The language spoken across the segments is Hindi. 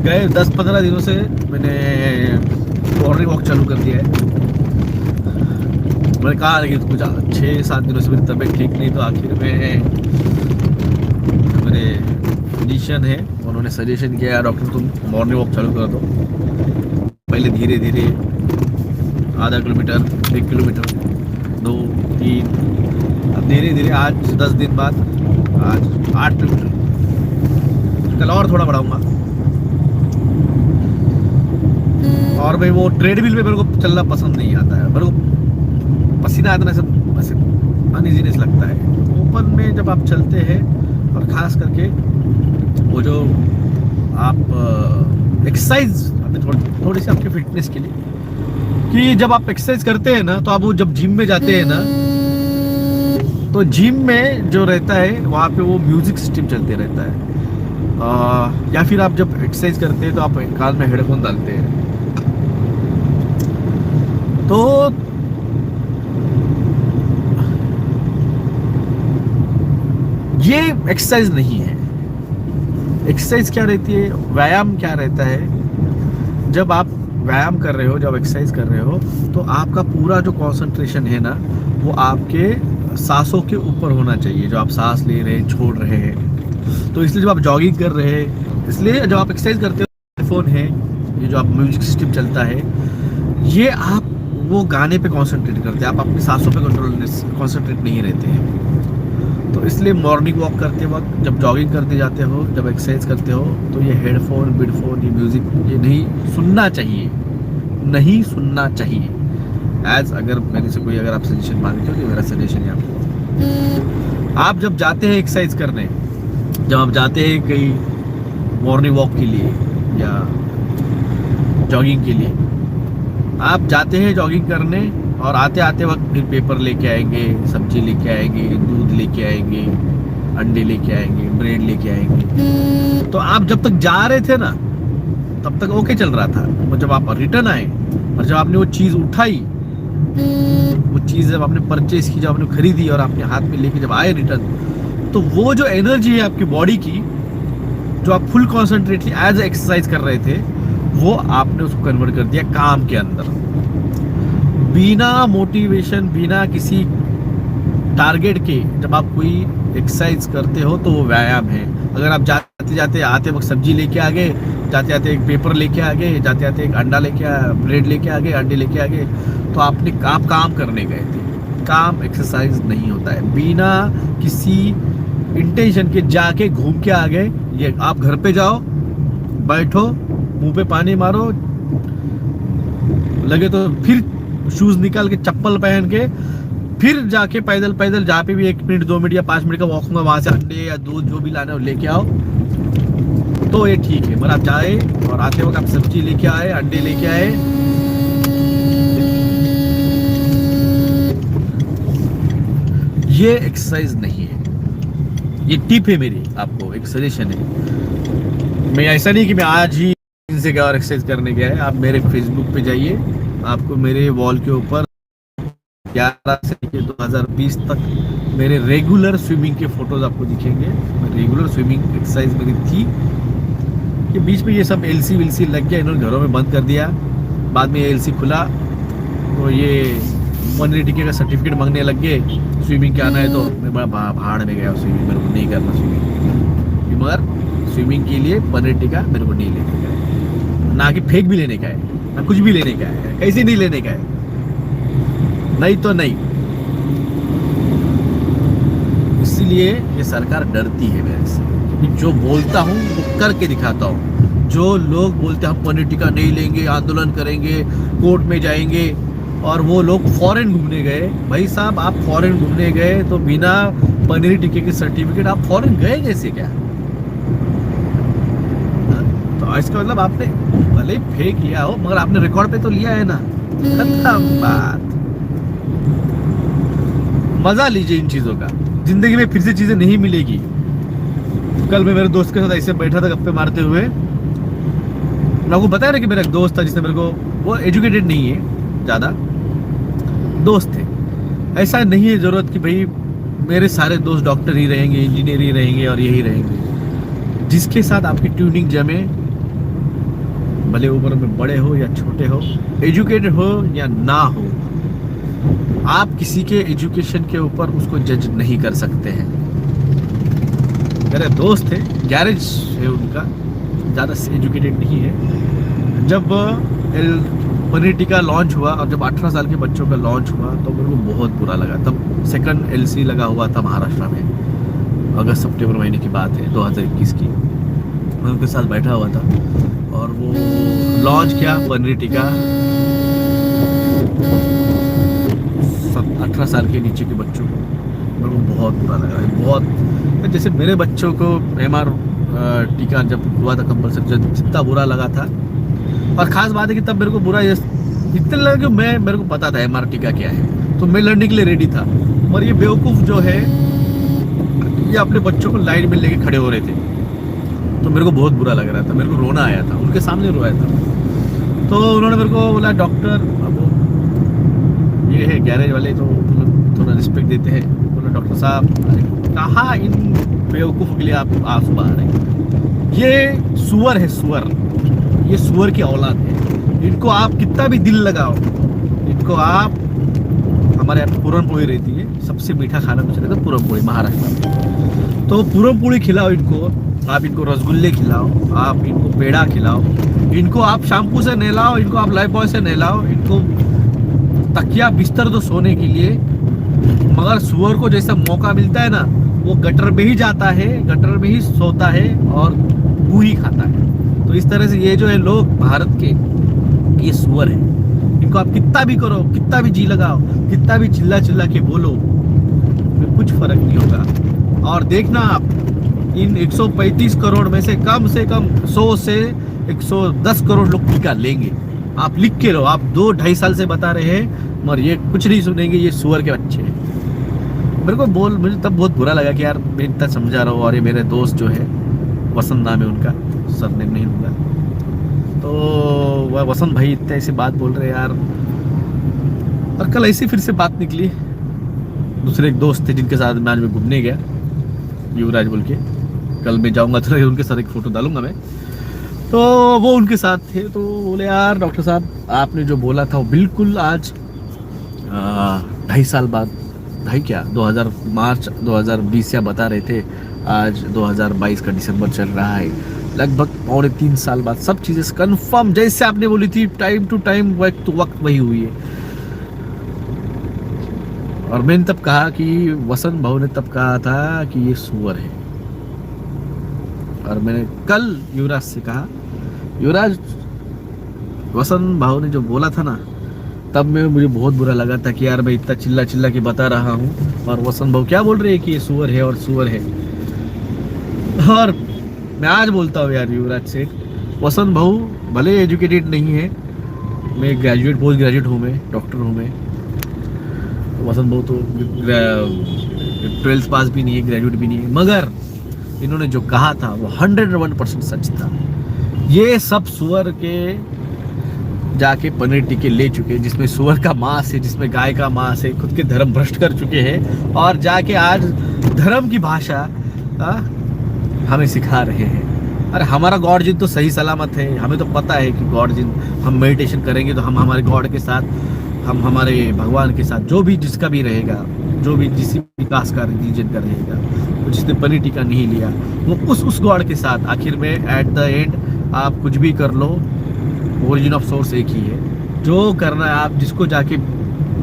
गए 10-15 दिनों से मैंने मॉर्निंग वॉक चालू कर दिया है। मैंने कहा कि कुछ 6-7 दिनों से मेरी तबीयत ठीक नहीं, तो आखिर में मेरे फिजिशियन है, उन्होंने सजेशन किया डॉक्टर तुम मॉर्निंग वॉक चालू कर दो। पहले धीरे धीरे आधा किलोमीटर, 1 किलोमीटर, 2, 3, अब धीरे धीरे आज 10 दिन बाद आज 8 किलोमीटर, कल और थोड़ा बढ़ाऊंगा। और भाई वो ट्रेडमिल पे मेरे को चलना पसंद नहीं आता है, मेरे को पसीना आता है, सब अनइजीनेस लगता है। ओपन में जब आप चलते हैं, और ख़ास करके वो जो आप एक्सरसाइज थोड़ी सी आपकी फिटनेस के लिए, कि जब आप एक्सरसाइज करते हैं ना, तो आप वो जब जिम में जाते हैं ना, तो जिम में जो रहता है वहाँ पे वो म्यूजिक सिस्टम चलते रहता है। या फिर आप जब एक्सरसाइज करते हैं तो आप कान में हेडफोन डालते हैं, तो ये एक्सरसाइज नहीं है। एक्सरसाइज क्या रहती है, व्यायाम क्या रहता है। जब आप व्यायाम कर रहे हो, जब एक्सरसाइज कर रहे हो, तो आपका पूरा जो कंसंट्रेशन है ना, वो आपके सांसों के ऊपर होना चाहिए, जो आप सांस ले रहे हैं, छोड़ रहे हैं। तो इसलिए जब आप जॉगिंग कर रहे हैं, इसलिए जब आप एक्सरसाइज करते हो, हेडफोन है, ये जो आप म्यूजिक सिस्टम चलता है, ये आप वो गाने पे कंसंट्रेट करते हैं, आप अपनी सांसों पे कंसंट्रेट नहीं रहते हैं। तो इसलिए मॉर्निंग वॉक करते वक्त, जब जॉगिंग करते जाते हो, जब एक्सरसाइज करते हो, तो ये हेडफोन बिडफोन, ये म्यूजिक, ये नहीं सुनना चाहिए, नहीं सुनना चाहिए। अगर मेरे से कोई अगर आप सजेशन मांगते हो, तो मेरा सजेशन है आपको, आप जब जाते हैं एक्सरसाइज करने, जब आप जाते हैं कहीं मॉर्निंग वॉक के लिए या जॉगिंग के लिए, आप जाते हैं जॉगिंग करने, और आते आते वक्त फिर पेपर लेके आएंगे, सब्जी लेके आएंगे, दूध लेके आएंगे, अंडे लेके आएंगे, ब्रेड लेके आएंगे। तो आप जब तक जा रहे थे ना, तब तक ओके चल रहा था, और जब आप रिटर्न आए, और जब आपने वो चीज़ उठाई, वो चीज़ जब आपने परचेज की, जब आपने खरीदी और आपने हाथ में लेके जब आए रिटर्न, तो वो जो एनर्जी है आपकी बॉडी की, जो आप फुल कॉन्सेंट्रेटली एज एक्सरसाइज कर रहे थे, वो आपने उसको कन्वर्ट कर दिया काम के अंदर। बिना मोटिवेशन, बिना किसी टारगेट के जब आप कोई एक्सरसाइज करते हो, तो वो व्यायाम है। अगर आप जाते जाते आते वक्त सब्जी लेके आ गए, जाते जाते एक पेपर लेके आ गए, जाते जाते एक अंडा लेके ब्रेड लेके आ गए, अंडे लेके आ गए, तो आप काम करने गए थे। काम एक्सरसाइज नहीं होता है। बिना किसी इंटेंशन के जाके घूम के आ गए, ये आप घर पे जाओ, बैठो, मुंह पे पानी मारो, लगे तो फिर शूज निकाल के, चप्पल पहन के, फिर जाके पैदल पैदल जहाँ पे भी 1 मिनट 2 मिनट या 5 मिनट का वॉक होगा, वहां से अंडे या दूध जो भी लाना हो लेके आओ, तो ये ठीक है। मगर आप जाए और आते वक्त आप सब्जी लेके आए, अंडे लेके आए, ये एक्सरसाइज नहीं है। ये टिप है मेरी, आपको एक सजेशन है। मैं ऐसा नहीं कि मैं आज ही इनसे क्या और एक्सरसाइज करने गया है। आप मेरे फेसबुक पे जाइए, आपको मेरे वॉल के ऊपर 11 से 2020 तक मेरे रेगुलर स्विमिंग के फोटोज आपको दिखेंगे। रेगुलर स्विमिंग एक्सरसाइज मेरी थी। ये बीच में ये सब एलसी विलसी लग गया, इन्होंने घरों में बंद कर दिया। बाद में एलसी खुला तो ये पनीर टिक्के का सर्टिफिकेट मांगने लग गए, स्विमिंग क्या आना है। तो मैं बड़ा भाड़ में गया स्विमिंग, मेरे को नहीं करना स्विमिंग। मगर स्विमिंग के लिए पनीर टिक्का मेरे को नहीं लेने का है, ना कि फेंक भी लेने का है, ना कुछ भी लेने का है, कैसे नहीं लेने का है, नहीं तो नहीं। इसीलिए ये सरकार डरती है मेरे से, कि जो बोलता हूँ वो करके दिखाता हूँ। जो लोग बोलते हैं हम पनीर टिक्का नहीं लेंगे, आंदोलन करेंगे, कोर्ट में जाएंगे, और वो लोग फॉरेन घूमने गए। भाई साहब, आप फॉरेन घूमने गए तो बिना पनीर टिक्के के सर्टिफिकेट आप फॉरेन गए कैसे क्या? तो इसका मतलब आपने भले फेंक लिया हो, मगर आपने रिकॉर्ड पे तो लिया है ना। खत्म बात। मजा लीजिए इन चीजों का, जिंदगी में फिर से चीजें नहीं मिलेगी। कल मैं मेरे दोस्त के साथ ऐसे बैठा था गप्पे मारते हुए, मैं आपको बताया ना कि मेरा एक दोस्त था जिसने मेरे को, वो एजुकेटेड नहीं है ज्यादा, दोस्त थे। ऐसा नहीं है जरूरत कि भाई मेरे सारे दोस्त डॉक्टर ही रहेंगे, इंजीनियर ही रहेंगे और यही रहेंगे। जिसके साथ आपकी ट्यूनिंग जमे भले उम्र में बड़े हो या छोटे हो, एजुकेटेड हो या ना हो, आप किसी के एजुकेशन के ऊपर उसको जज नहीं कर सकते हैं। मेरे दोस्त है, गैरेज है उनका, ज़्यादा एजुकेटेड नहीं है। जब पनीर टिक्का लॉन्च हुआ और जब 18 साल के बच्चों का लॉन्च हुआ तो मेरे को बहुत बुरा लगा। तब सेकंड एलसी लगा हुआ था महाराष्ट्र में, अगस्त सितंबर महीने की बात है 2021 की। मैं उनके साथ बैठा हुआ था और वो लॉन्च किया पनीर टिक्का 18 साल के नीचे के बच्चों को। मेरे को बहुत बुरा लगा, बहुत। जैसे मेरे बच्चों को MR टीका जब हुआ था कंपल्सरी, जितना बुरा लगा था। और ख़ास बात है कि तब मेरे को बुरा इतना लगा कि मेरे को पता था MR टीका क्या है, तो मैं लड़ने के लिए रेडी था। और ये बेवकूफ़ जो है, ये अपने बच्चों को लाइन में लेके खड़े हो रहे थे, तो मेरे को बहुत बुरा लग रहा था। मेरे को रोना आया था, उनके सामने रोया था। तो उन्होंने मेरे को बोला, डॉक्टर, अब ये है गैरेज वाले तो थोड़ा रिस्पेक्ट देते हैं, बोला डॉक्टर साहब कहाँ इन बेवकूफ़ों के लिए आप आंसू बहा रहे हैं? ये सुअर है, सुअर, ये सुअर की औलाद है। इनको आप कितना भी दिल लगाओ, इनको आप, हमारे यहाँ पूरन पोली रहती है, सबसे मीठा खाना कुछ रहता है पूरन पोली महाराष्ट्र में, तो पूरन पोली खिलाओ इनको, आप इनको रसगुल्ले खिलाओ, आप इनको पेड़ा खिलाओ, इनको आप शैम्पू से नहलाओ, इनको आप लाइफ बॉय से नहलाओ, इनको तकिया बिस्तर दो सोने के लिए। मगर सुअर को जैसा मौका मिलता है ना, वो गटर में ही जाता है, गटर में ही सोता है और गू ही खाता है। तो इस तरह से ये जो है लोग भारत के, ये सुअर है। इनको आप कितना भी करो, कितना भी जी लगाओ, कितना भी चिल्ला चिल्ला के बोलो, कुछ फर्क नहीं होगा। और देखना आप, इन 135 करोड़ में से कम 100 से 110 करोड़ लोग टीका लेंगे। आप लिख के लो, आप 2-2.5 साल से बता रहे हैं, मगर ये कुछ नहीं सुनेंगे, ये सुअर के बच्चे हैं। मुझे तब बहुत बुरा लगा कि यार मैं इतना समझा रहा हूँ, और ये मेरे दोस्त जो है, वसंत नाम है उनका, सरनेम नहीं लूँगा, तो वह वसंत भाई इतने ऐसे बात बोल रहे यार। और कल ऐसी फिर से बात निकली, दूसरे एक दोस्त थे जिनके साथ मैं आज घूमने गया, युवराज बोल के, कल मैं जाऊँगा तो उनके साथ एक फ़ोटो डालूंगा मैं। तो वो उनके साथ थे, तो बोले यार डॉक्टर साहब आपने जो बोला था वो बिल्कुल आज 2.5 साल बाद, 2000 मार्च 2020 या बता रहे थे, आज 2022 का दिसंबर चल रहा है, लगभग 3.25 साल बाद सब चीज़ें कंफर्म जैसे आपने बोली थी, टाइम टू टाइम, वक्त टू वक्त वही हुई है। और मैंने तब कहा कि वसंत भाऊ ने तब कहा था कि ये सुअर है। और मैंने कल युवराज से कहा, युवराज वसंत भाऊ ने जो बोला था ना, तब में मुझे बहुत बुरा लगा था कि यार मैं इतना चिल्ला चिल्ला के बता रहा हूँ और वसंत भाऊ क्या बोल रहे हैं कि ये सुअर है और सुअर है। और मैं आज बोलता हूँ यार युवराज से, वसंत भाऊ भले एजुकेटेड नहीं है, मैं ग्रेजुएट, पोस्ट ग्रेजुएट हूँ, मैं डॉक्टर हूँ, मैं वसंत भाऊ तो 12th पास भी नहीं है, ग्रेजुएट भी नहीं है, मगर इन्होंने जो कहा था वो 101% सच था। ये सब सुअर के जाके पनीर टिक्के ले चुके, जिसमें सुअर का मांस है, जिसमें गाय का मांस है, खुद के धर्म भ्रष्ट कर चुके हैं और जाके आज धर्म की भाषा हमें सिखा रहे हैं। अरे हमारा गॉड जिन तो सही सलामत है, हमें तो पता है कि गॉड जिन, हम मेडिटेशन करेंगे तो हम हमारे गॉड के साथ, हम हमारे भगवान के साथ, जो भी जिसका भी रहेगा, जो भी जिस भी कास्ट का रिलीजन का रहेगा, तो जिसने पनीर टिक्का नहीं लिया, वो उस गॉड के साथ आखिर में एट द एंड आप कुछ भी कर लो, ओरिजिन ऑफ सोर्स एक ही है। जो करना है आप, जिसको जाके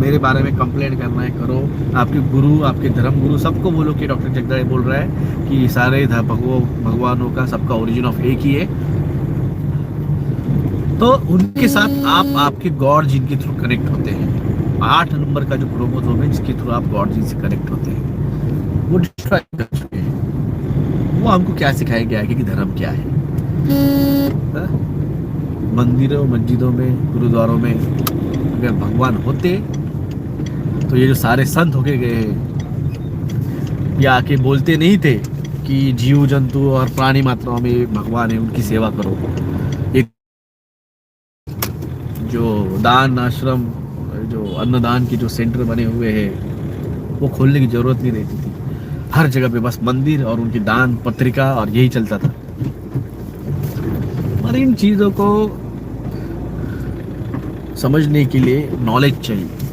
मेरे बारे में कंप्लेंट करना है करो, आपके गुरु, आपके धर्म गुरु सबको बोलो कि डॉक्टर जगदाड़े बोल रहा है कि सारे भगवानों का सबका ओरिजिन ऑफ एक ही है। तो उनके साथ आप आपके गॉड जिन के थ्रू कनेक्ट होते हैं, 8 नंबर का जो क्रोमोसोम है जिसके थ्रू आप गॉड जिन से कनेक्ट होते हैं, वो डिस्ट्रॉय कर चुके हैं। वो हमको क्या सिखाया गया है कि धर्म क्या है। मंदिरों, मस्जिदों में, गुरुद्वारों में अगर भगवान होते तो ये जो सारे संत होके गए हैं, ये आके बोलते नहीं थे कि जीव जंतु और प्राणी मात्राओं में भगवान है, उनकी सेवा करो। एक जो दान आश्रम, जो अन्नदान के जो सेंटर बने हुए हैं, वो खोलने की जरूरत नहीं रहती थी। हर जगह पे बस मंदिर और उनकी दान पत्रिका और यही चलता था। और इन चीज़ों को समझने के लिए नॉलेज चाहिए।